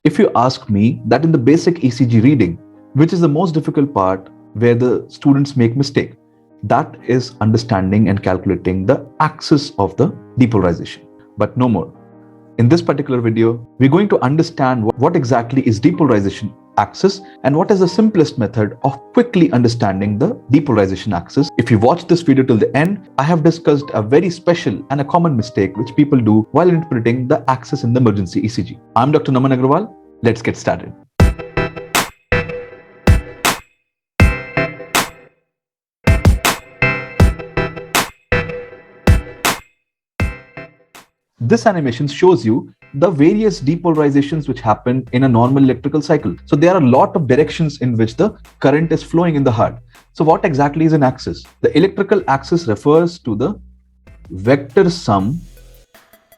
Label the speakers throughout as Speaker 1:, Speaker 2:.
Speaker 1: If you ask me, that in the basic ECG reading, which is the most difficult part where the students make mistake, that is understanding and calculating the axis of the depolarization. But no more. In this particular video, we're going to understand what exactly is depolarization axis and what is the simplest method of quickly understanding the depolarization axis. If you watch this video till the end, I have discussed a very special and a common mistake which people do while interpreting the axis in the emergency ECG. I'm Dr. Naman Agrawal. Let's get started. This animation shows you the various depolarizations which happen in a normal electrical cycle. So there are a lot of directions in which the current is flowing in the heart. So what exactly is an axis? The electrical axis refers to the vector sum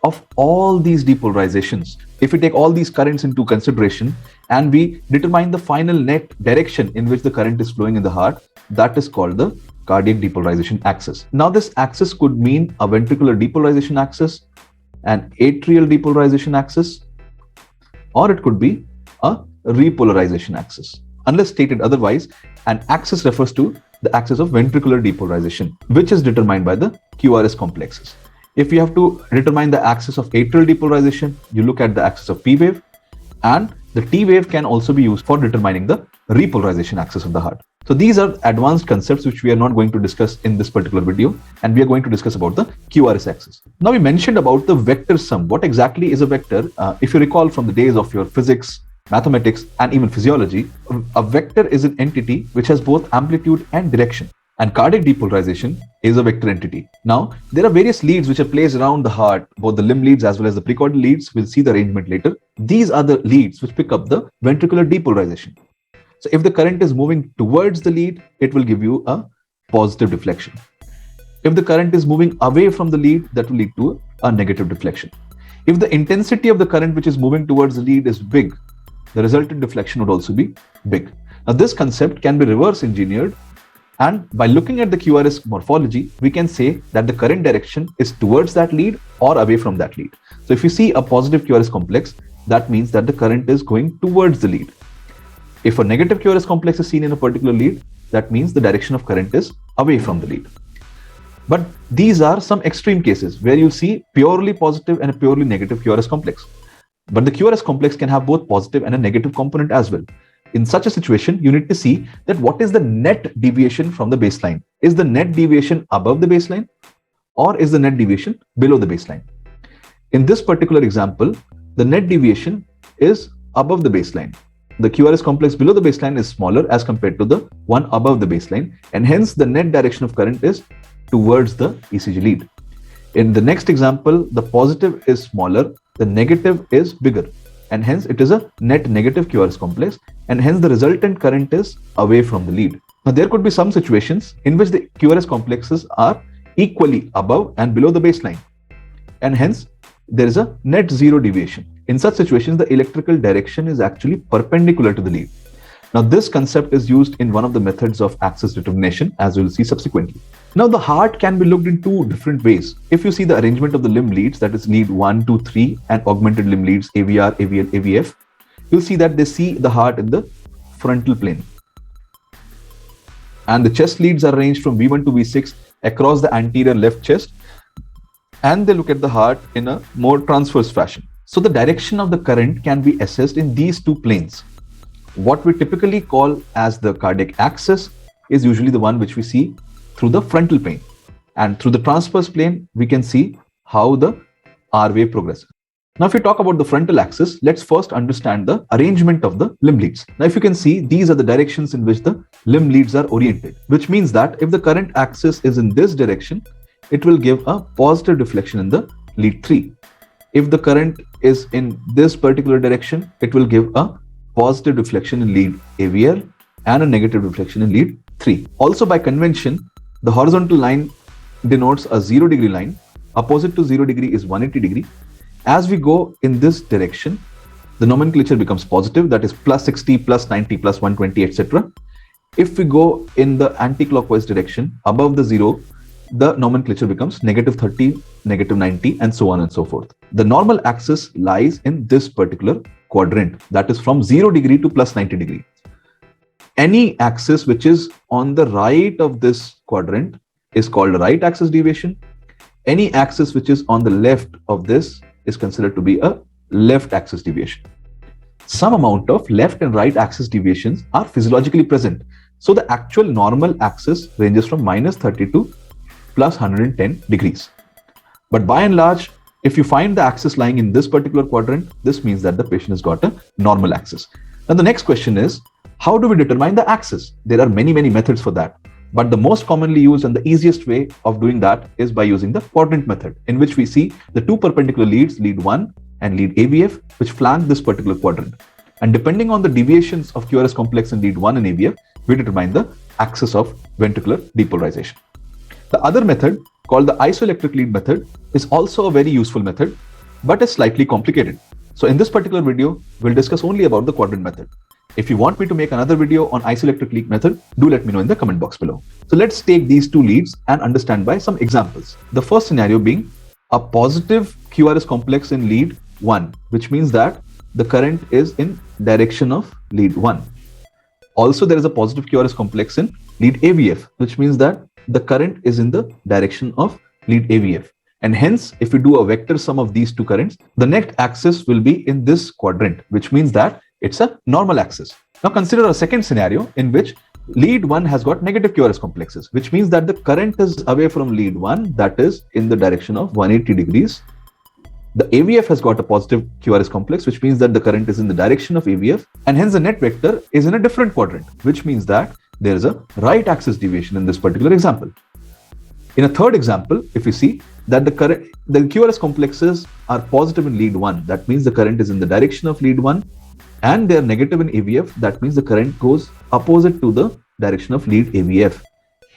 Speaker 1: of all these depolarizations. If we take all these currents into consideration and we determine the final net direction in which the current is flowing in the heart, that is called the cardiac depolarization axis. Now this axis could mean a ventricular depolarization axis, an atrial depolarization axis, or it could be a repolarization axis. Unless stated otherwise, an axis refers to the axis of ventricular depolarization, which is determined by the QRS complexes. If you have to determine the axis of atrial depolarization, you look at the axis of P wave, and the T wave can also be used for determining the repolarization axis of the heart. So these are advanced concepts which we are not going to discuss in this particular video, and we are going to discuss about the QRS axis. Now we mentioned about the vector sum. What exactly is a vector? If you recall from the days of your physics, mathematics, and even physiology, a vector is an entity which has both amplitude and direction. And cardiac depolarization is a vector entity. Now, there are various leads which are placed around the heart, both the limb leads as well as the precordial leads. We'll see the arrangement later. These are the leads which pick up the ventricular depolarization. So if the current is moving towards the lead, it will give you a positive deflection. If the current is moving away from the lead, that will lead to a negative deflection. If the intensity of the current which is moving towards the lead is big, the resultant deflection would also be big. Now this concept can be reverse engineered, and by looking at the QRS morphology, we can say that the current direction is towards that lead or away from that lead. So if you see a positive QRS complex, that means that the current is going towards the lead. If a negative QRS complex is seen in a particular lead, that means the direction of current is away from the lead. But these are some extreme cases where you see purely positive and a purely negative QRS complex. But the QRS complex can have both positive and a negative component as well. In such a situation, you need to see that what is the net deviation from the baseline. Is the net deviation above the baseline, or is the net deviation below the baseline? In this particular example, the net deviation is above the baseline. The QRS complex below the baseline is smaller as compared to the one above the baseline, and hence the net direction of current is towards the ECG lead. In the next example, the positive is smaller, the negative is bigger, and hence it is a net negative QRS complex, and hence the resultant current is away from the lead. Now there could be some situations in which the QRS complexes are equally above and below the baseline, and hence there is a net zero deviation. In such situations, the electrical direction is actually perpendicular to the lead. Now this concept is used in one of the methods of axis determination, as we will see subsequently. Now the heart can be looked in two different ways. If you see the arrangement of the limb leads, that is lead 1, 2, 3 and augmented limb leads AVR, AVL, AVF, you'll see that they see the heart in the frontal plane. And the chest leads are arranged from V1 to V6 across the anterior left chest, and they look at the heart in a more transverse fashion. So the direction of the current can be assessed in these two planes. What we typically call as the cardiac axis is usually the one which we see through the frontal plane, and through the transverse plane we can see how the R wave progresses. Now if we talk about the frontal axis, let's first understand the arrangement of the limb leads. Now if you can see, these are the directions in which the limb leads are oriented, which means that if the current axis is in this direction, it will give a positive deflection in the lead 3. If the current is in this particular direction, it will give a positive deflection in lead AVL and a negative deflection in lead 3. Also by convention, the horizontal line denotes a 0 degree line. Opposite to 0 degree is 180 degree. As we go in this direction, the nomenclature becomes positive, that is plus 60, plus 90, plus 120, etc. If we go in the anti-clockwise direction, above the 0, the nomenclature becomes negative 30, negative 90, and so on and so forth. The normal axis lies in this particular quadrant, that is from 0 degree to plus 90 degree. Any axis which is on the right of this quadrant is called a right axis deviation. Any axis which is on the left of this is considered to be a left axis deviation. Some amount of left and right axis deviations are physiologically present. So the actual normal axis ranges from minus 30 to plus 110 degrees. But by and large, if you find the axis lying in this particular quadrant, this means that the patient has got a normal axis. Now the next question is, how do we determine the axis? There are many methods for that. But the most commonly used and the easiest way of doing that is by using the quadrant method, in which we see the two perpendicular leads, lead 1 and lead AVF, which flank this particular quadrant. And depending on the deviations of QRS complex in lead 1 and AVF, we determine the axis of ventricular depolarization. The other method, called the isoelectric lead method, is also a very useful method, but is slightly complicated. So in this particular video, we'll discuss only about the quadrant method. If you want me to make another video on isoelectric lead method, do let me know in the comment box below. So let's take these two leads and understand by some examples. The first scenario being a positive QRS complex in lead 1, which means that the current is in direction of lead 1. Also, there is a positive QRS complex in lead AVF, which means that the current is in the direction of lead AVF. And hence, if we do a vector sum of these two currents, the next axis will be in this quadrant, which means that it's a normal axis. Now consider a second scenario in which lead 1 has got negative QRS complexes, which means that the current is away from lead 1, that is in the direction of 180 degrees. The AVF has got a positive QRS complex, which means that the current is in the direction of AVF, and hence the net vector is in a different quadrant, which means that there is a right axis deviation in this particular example. In a third example, if you see that the QRS complexes are positive in lead 1, that means the current is in the direction of lead 1, and they are negative in AVF, that means the current goes opposite to the direction of lead AVF,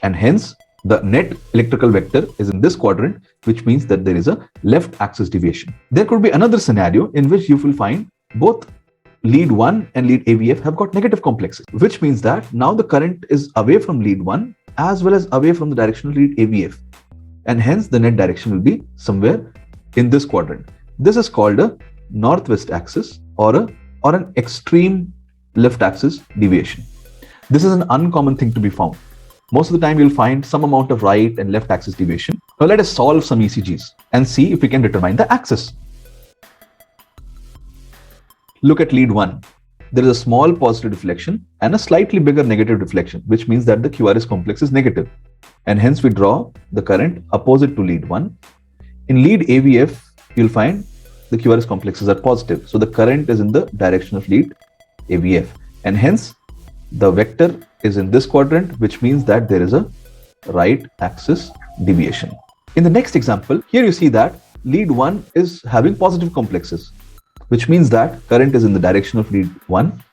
Speaker 1: and hence the net electrical vector is in this quadrant, which means that there is a left axis deviation. There could be another scenario in which you will find both lead 1 and lead AVF have got negative complexes, which means that now the current is away from lead 1 as well as away from the direction of lead AVF, and hence the net direction will be somewhere in this quadrant. This is called a northwest axis or an extreme left axis deviation. This is an uncommon thing to be found. Most of the time you'll find some amount of right and left axis deviation. Now let us solve some ECGs and see if we can determine the axis. Look at lead 1. There is a small positive deflection and a slightly bigger negative deflection, which means that the QRS complex is negative. And hence we draw the current opposite to lead 1. In lead AVF, you'll find the QRS complexes are positive. So the current is in the direction of lead AVF. And hence the vector is in this quadrant, which means that there is a right axis deviation. In the next example, here you see that lead 1 is having positive complexes, which means that current is in the direction of lead 1.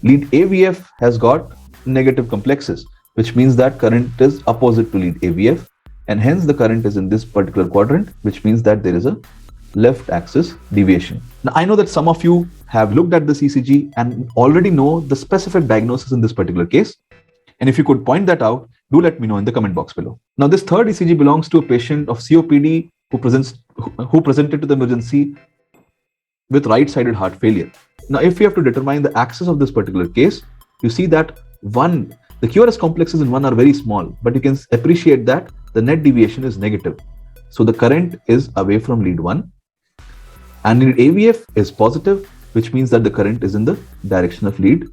Speaker 1: Lead AVF has got negative complexes, which means that current is opposite to lead AVF, and hence the current is in this particular quadrant, which means that there is a left axis deviation. Now I know that some of you have looked at this ECG and already know the specific diagnosis in this particular case. And if you could point that out, do let me know in the comment box below. Now this third ECG belongs to a patient of COPD who presented to the emergency with right-sided heart failure. Now if you have to determine the axis of this particular case, you see that the QRS complexes in 1 are very small, but you can appreciate that the net deviation is negative. So the current is away from lead 1. And lead AVF is positive, which means that the current is in the direction of lead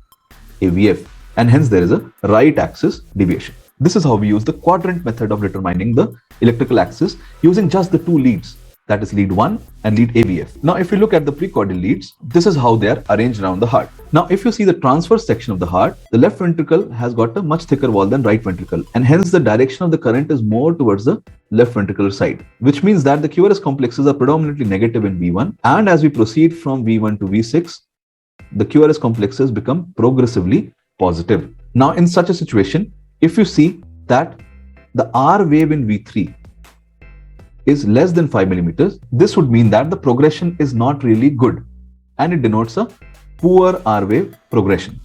Speaker 1: AVF, and hence there is a right axis deviation. This is how we use the quadrant method of determining the electrical axis using just the two leads, that is lead 1 and lead AVF. Now if you look at the precordial leads, this is how they are arranged around the heart. Now if you see the transverse section of the heart, the left ventricle has got a much thicker wall than right ventricle, and hence the direction of the current is more towards the left ventricular side, which means that the QRS complexes are predominantly negative in V1, and as we proceed from V1 to V6, the QRS complexes become progressively positive. Now in such a situation, if you see that the R wave in V3 is less than 5 millimeters, this would mean that the progression is not really good, and it denotes a poor R wave progression.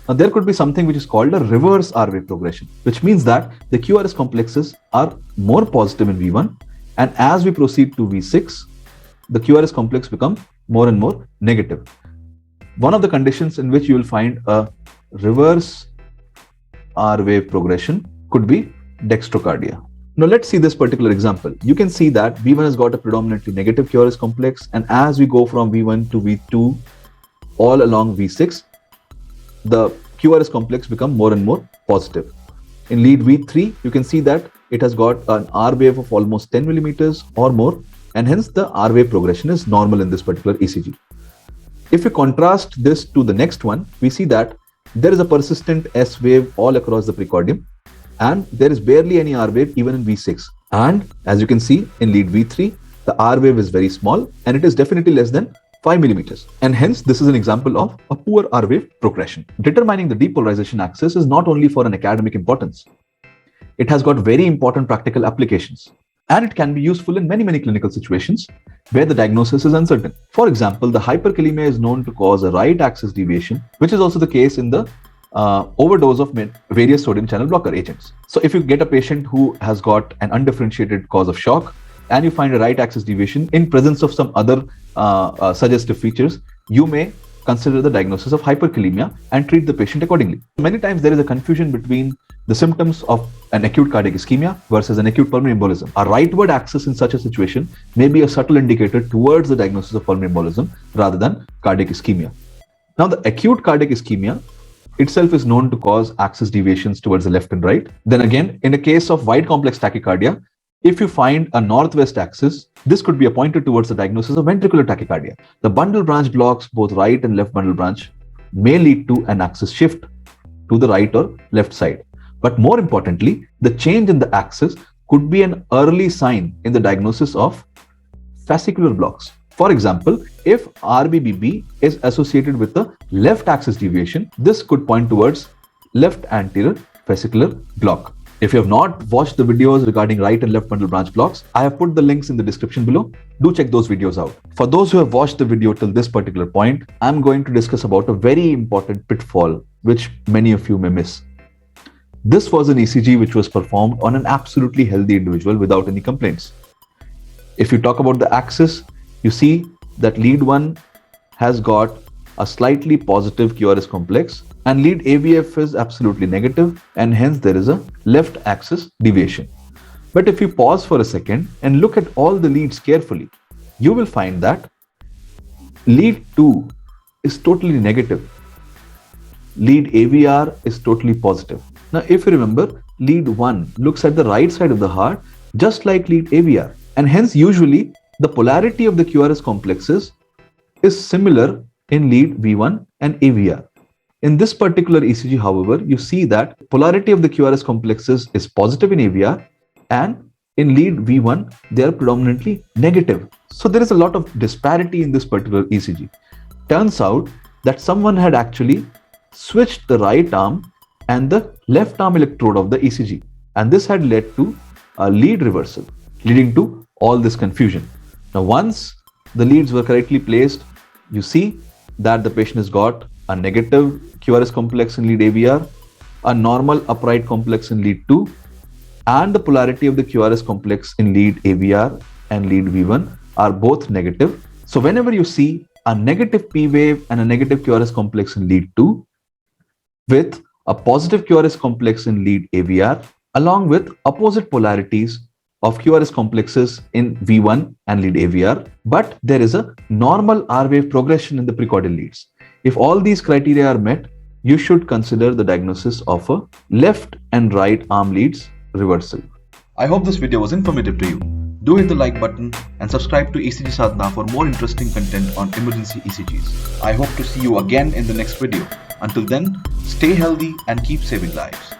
Speaker 1: Now there could be something which is called a reverse R wave progression, which means that the QRS complexes are more positive in V1, and as we proceed to V6, the QRS complex becomes more and more negative. One of the conditions in which you will find a reverse R wave progression could be dextrocardia. Now let's see this particular example. You can see that V1 has got a predominantly negative QRS complex, and as we go from V1 to V2 all along V6, the QRS complex become more and more positive. In lead V3, you can see that it has got an R wave of almost 10 millimeters or more, and hence the R wave progression is normal in this particular ECG. If we contrast this to the next one, we see that there is a persistent S wave all across the precordium, and there is barely any R wave even in V6. And as you can see in lead V3, the R wave is very small and it is definitely less than 5 millimeters. And hence this is an example of a poor R wave progression. Determining the depolarization axis is not only for an academic importance. It has got very important practical applications. And it can be useful in many clinical situations where the diagnosis is uncertain. For example, the hyperkalemia is known to cause a right axis deviation, which is also the case in the overdose of various sodium channel blocker agents. So if you get a patient who has got an undifferentiated cause of shock and you find a right axis deviation in presence of some other suggestive features, you may consider the diagnosis of hyperkalemia and treat the patient accordingly. Many times there is a confusion between the symptoms of an acute cardiac ischemia versus an acute pulmonary embolism. A rightward axis in such a situation may be a subtle indicator towards the diagnosis of pulmonary embolism rather than cardiac ischemia. Now, the acute cardiac ischemia itself is known to cause axis deviations towards the left and right. Then again, in a case of wide complex tachycardia, if you find a northwest axis, this could be a pointer towards the diagnosis of ventricular tachycardia. The bundle branch blocks, both right and left bundle branch, may lead to an axis shift to the right or left side. But more importantly, the change in the axis could be an early sign in the diagnosis of fascicular blocks. For example, if RBBB is associated with the left axis deviation, this could point towards left anterior fascicular block. If you have not watched the videos regarding right and left bundle branch blocks, I have put the links in the description below. Do check those videos out. For those who have watched the video till this particular point, I'm going to discuss about a very important pitfall which many of you may miss. This was an ECG which was performed on an absolutely healthy individual without any complaints. If you talk about the axis, you see that lead 1 has got a slightly positive QRS complex and lead AVF is absolutely negative, and hence there is a left axis deviation. But if you pause for a second and look at all the leads carefully, you will find that lead 2 is totally negative. Lead AVR is totally positive. Now, if you remember, lead 1 looks at the right side of the heart just like lead AVR, and hence usually the polarity of the QRS complexes is similar in lead V1 and AVR. In this particular ECG, however, you see that polarity of the QRS complexes is positive in AVR, and in lead V1 they are predominantly negative. So there is a lot of disparity in this particular ECG. Turns out that someone had actually switched the right arm and the left arm electrode of the ECG, and this had led to a lead reversal, leading to all this confusion. Now, once the leads were correctly placed, you see that the patient has got a negative QRS complex in lead AVR, a normal upright complex in lead 2, and the polarity of the QRS complex in lead AVR and lead V1 are both negative. So whenever you see a negative P wave and a negative QRS complex in lead 2 with a positive QRS complex in lead AVR along with opposite polarities of QRS complexes in V1 and lead AVR, but there is a normal R wave progression in the precordial leads. If all these criteria are met, you should consider the diagnosis of a left and right arm leads reversal. I hope this video was informative to you. Do hit the like button and subscribe to ECG Sadhana for more interesting content on emergency ECGs. I hope to see you again in the next video. Until then, stay healthy and keep saving lives.